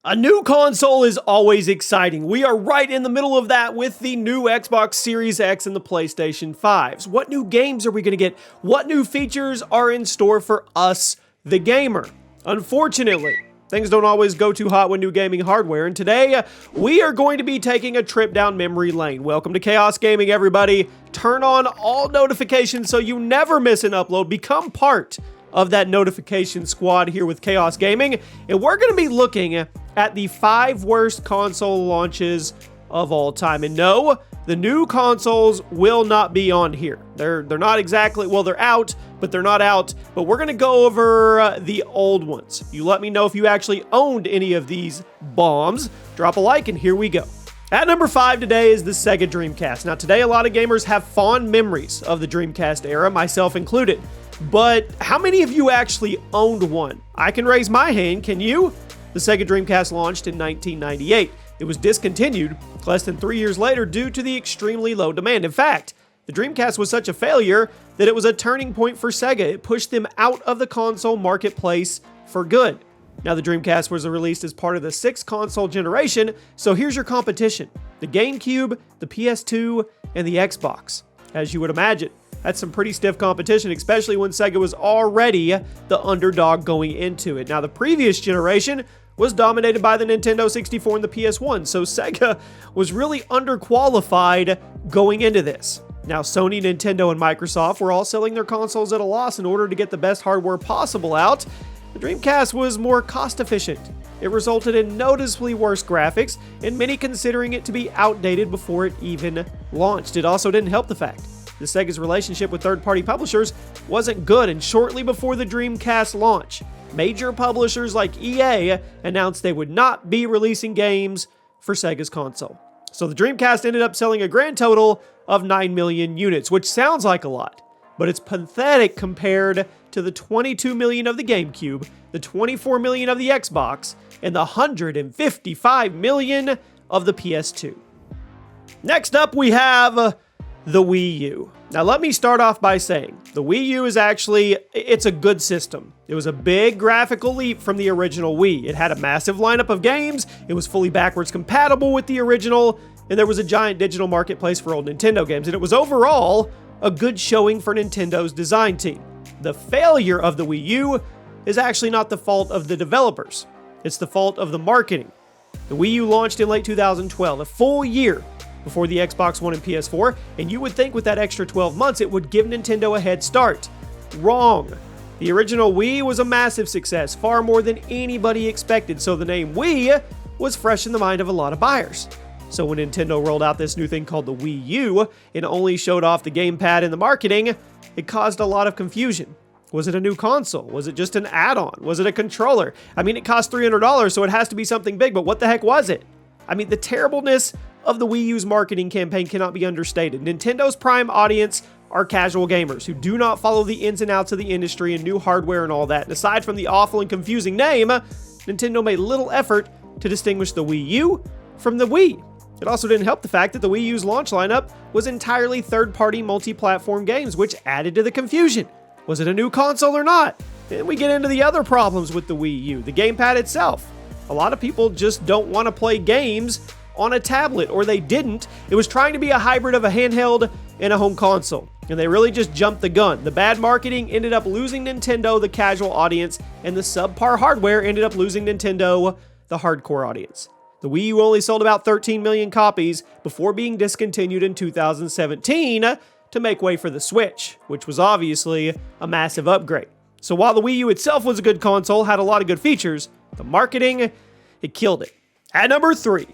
A new console is always exciting. We are right in the middle of that with the new Xbox Series X and the PlayStation 5s. What new games are we going to get? What new features are in store for us, the gamer? Unfortunately, things don't always go too hot with new gaming hardware, and today we are going to be taking a trip down memory lane. Welcome to Chaos Gaming, everybody. Turn on all notifications so you never miss an upload. Become part of that notification squad here with Chaos Gaming, and we're going to be looking at the 5 worst console launches of all time. And no, the new consoles will not be on here. They're not exactly, well, they're out, but they're not out. But we're going to go over the old ones. You let me know if you actually owned any of these bombs. Drop a like, and here we go. At number 5 today is the SEGA Dreamcast. Now today, a lot of gamers have fond memories of the Dreamcast era, myself included. But how many of you actually owned one? I can raise my hand, can you? The SEGA Dreamcast launched in 1998. It was discontinued less than 3 years later due to the extremely low demand. In fact, the Dreamcast was such a failure that it was a turning point for SEGA. It pushed them out of the console marketplace for good. Now, the Dreamcast was released as part of the 6th console generation, so here's your competition: the GameCube, the PS2, and the Xbox. As you would imagine, that's some pretty stiff competition, especially when SEGA was already the underdog going into it. Now, the previous generation was dominated by the Nintendo 64 and the PS1, so SEGA was really underqualified going into this. Now, Sony, Nintendo, and Microsoft were all selling their consoles at a loss in order to get the best hardware possible out. The Dreamcast was more cost-efficient. It resulted in noticeably worse graphics, and many considering it to be outdated before it even launched. It also didn't help the fact that SEGA's relationship with third-party publishers wasn't good, and shortly before the Dreamcast launch, major publishers like EA announced they would not be releasing games for SEGA's console. So the Dreamcast ended up selling a grand total of 9 million units, which sounds like a lot, but it's pathetic compared to the 22 million of the GameCube, the 24 million of the Xbox, and the 155 million of the PS2. Next up, we have the Wii U. Now, let me start off by saying the Wii U is it's a good system. It was a big graphical leap from the original Wii. It had a massive lineup of games, it was fully backwards compatible with the original, and there was a giant digital marketplace for old Nintendo games, and it was overall a good showing for Nintendo's design team. The failure of the Wii U is actually not the fault of the developers. It's the fault of the marketing. The Wii U launched in late 2012, a full year before the Xbox One and PS4, and you would think with that extra 12 months it would give Nintendo a head start. Wrong. The original Wii was a massive success, far more than anybody expected, so the name Wii was fresh in the mind of a lot of buyers. So when Nintendo rolled out this new thing called the Wii U and only showed off the gamepad in the marketing, it caused a lot of confusion. Was it a new console? Was it just an add-on? Was it a controller? I mean, it cost $300, so it has to be something big, but what the heck was it? I mean, the terribleness of the Wii U's marketing campaign cannot be understated. Nintendo's prime audience are casual gamers who do not follow the ins and outs of the industry and new hardware and all that. And aside from the awful and confusing name, Nintendo made little effort to distinguish the Wii U from the Wii. It also didn't help the fact that the Wii U's launch lineup was entirely third-party multi-platform games, which added to the confusion. Was it a new console or not? Then we get into the other problems with the Wii U, the gamepad itself. A lot of people just don't want to play games on a tablet, or they didn't. It was trying to be a hybrid of a handheld and a home console, and they really just jumped the gun. The bad marketing ended up losing Nintendo, the casual audience, and the subpar hardware ended up losing Nintendo, the hardcore audience. The Wii U only sold about 13 million copies before being discontinued in 2017 to make way for the Switch, which was obviously a massive upgrade. So while the Wii U itself was a good console, had a lot of good features, the marketing, it killed it. At number 3,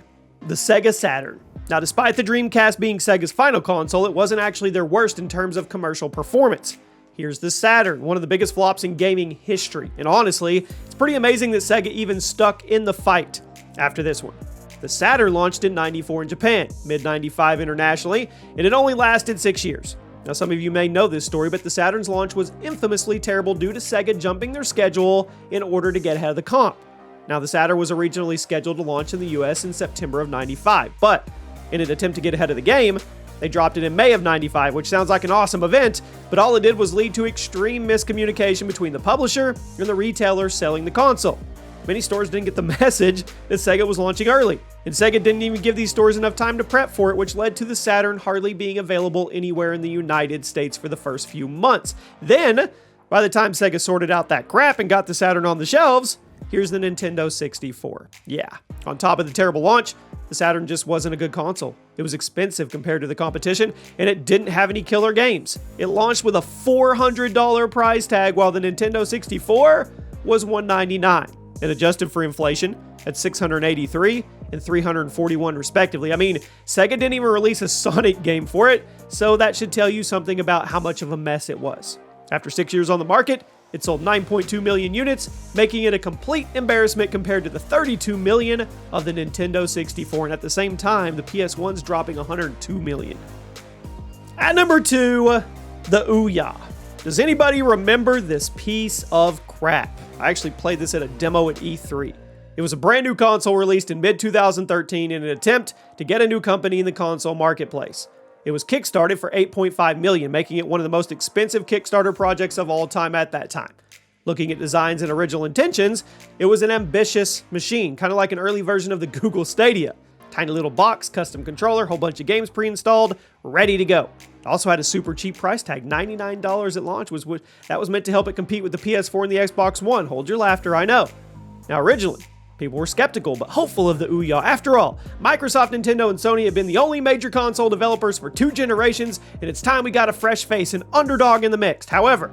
the SEGA SATURN. Now, despite the Dreamcast being SEGA's final console, it wasn't actually their worst in terms of commercial performance. Here's the SATURN, one of the biggest flops in gaming history. And honestly, it's pretty amazing that SEGA even stuck in the fight after this one. The SATURN launched in '94 in Japan, mid-'95 internationally, and it only lasted 6 years. Now, some of you may know this story, but the SATURN's launch was infamously terrible due to SEGA jumping their schedule in order to get ahead of the comp. Now, the SATURN was originally scheduled to launch in the US in September of '95, but in an attempt to get ahead of the game, they dropped it in May of '95, which sounds like an awesome event, but all it did was lead to extreme miscommunication between the publisher and the retailer selling the console. Many stores didn't get the message that SEGA was launching early, and SEGA didn't even give these stores enough time to prep for it, which led to the Saturn hardly being available anywhere in the United States for the first few months. Then, by the time SEGA sorted out that crap and got the Saturn on the shelves, here's the Nintendo 64. Yeah, on top of the terrible launch, the Saturn just wasn't a good console. It was expensive compared to the competition, and it didn't have any killer games. It launched with a $400 price tag, while the Nintendo 64 was $199, and adjusted for inflation at $683 and $341 respectively. I mean, SEGA didn't even release a Sonic game for it, so that should tell you something about how much of a mess it was. After 6 years on the market, it sold 9.2 million units, making it a complete embarrassment compared to the 32 million of the Nintendo 64, and at the same time, the PS1's dropping 102 million. At number 2, the OUYA. Does anybody remember this piece of crap? I actually played this at a demo at E3. It was a brand new console released in mid-2013 in an attempt to get a new company in the console marketplace. It was kickstarted for $8.5 million, making it one of the most expensive Kickstarter projects of all time at that time. Looking at designs and original intentions, it was an ambitious machine, kind of like an early version of the Google Stadia. Tiny little box, custom controller, whole bunch of games pre-installed, ready to go. It also had a super cheap price tag, $99 at launch. That was meant to help it compete with the PS4 and the Xbox One. Hold your laughter, I know. Now originally, people were skeptical but hopeful of the OUYA. After all, Microsoft, Nintendo, and Sony have been the only major console developers for 2 generations, and it's time we got a fresh face, an underdog in the mix. However,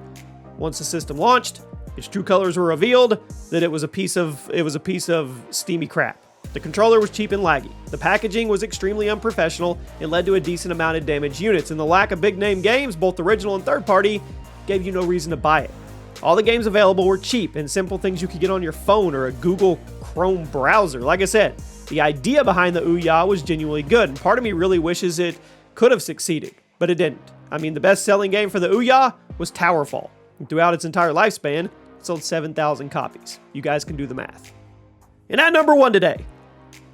once the system launched, its true colors were revealed that it was a piece of steamy crap. The controller was cheap and laggy. The packaging was extremely unprofessional and led to a decent amount of damaged units, and the lack of big-name games, both original and third-party, gave you no reason to buy it. All the games available were cheap and simple things you could get on your phone or a Google Chrome browser. Like I said, the idea behind the OUYA was genuinely good, and part of me really wishes it could have succeeded, but it didn't. I mean, the best-selling game for the OUYA was Towerfall, and throughout its entire lifespan, it sold 7,000 copies. You guys can do the math. And at number 1 today,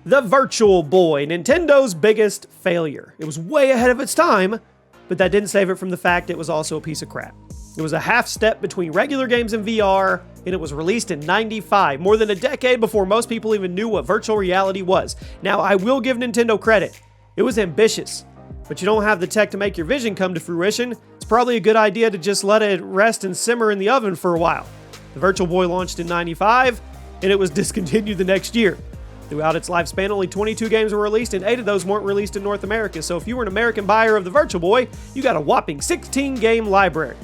the Virtual Boy, Nintendo's biggest failure. It was way ahead of its time, but that didn't save it from the fact it was also a piece of crap. It was a half step between regular games and VR, and it was released in '95, more than a decade before most people even knew what virtual reality was. Now, I will give Nintendo credit. It was ambitious, but you don't have the tech to make your vision come to fruition. It's probably a good idea to just let it rest and simmer in the oven for a while. The Virtual Boy launched in '95, and it was discontinued the next year. Throughout its lifespan, only 22 games were released, and 8 of those weren't released in North America. So if you were an American buyer of the Virtual Boy, you got a whopping 16-game library.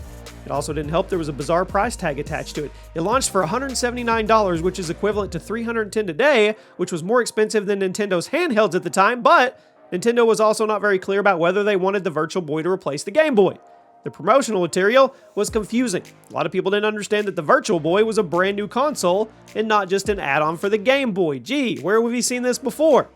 It also didn't help there was a bizarre price tag attached to it. It launched for $179, which is equivalent to $310 today, which was more expensive than Nintendo's handhelds at the time, but Nintendo was also not very clear about whether they wanted the Virtual Boy to replace the Game Boy. The promotional material was confusing. A lot of people didn't understand that the Virtual Boy was a brand new console and not just an add-on for the Game Boy. Gee, where have we seen this before?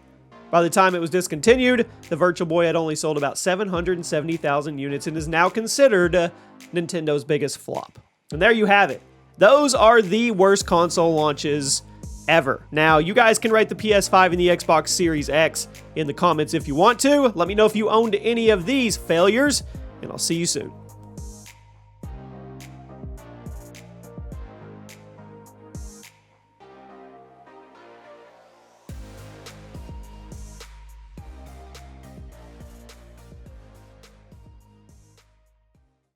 By the time it was discontinued, the Virtual Boy had only sold about 770,000 units and is now considered Nintendo's biggest flop. And there you have it. Those are the worst console launches ever. Now, you guys can rate the PS5 and the Xbox Series X in the comments if you want to. Let me know if you owned any of these failures, and I'll see you soon.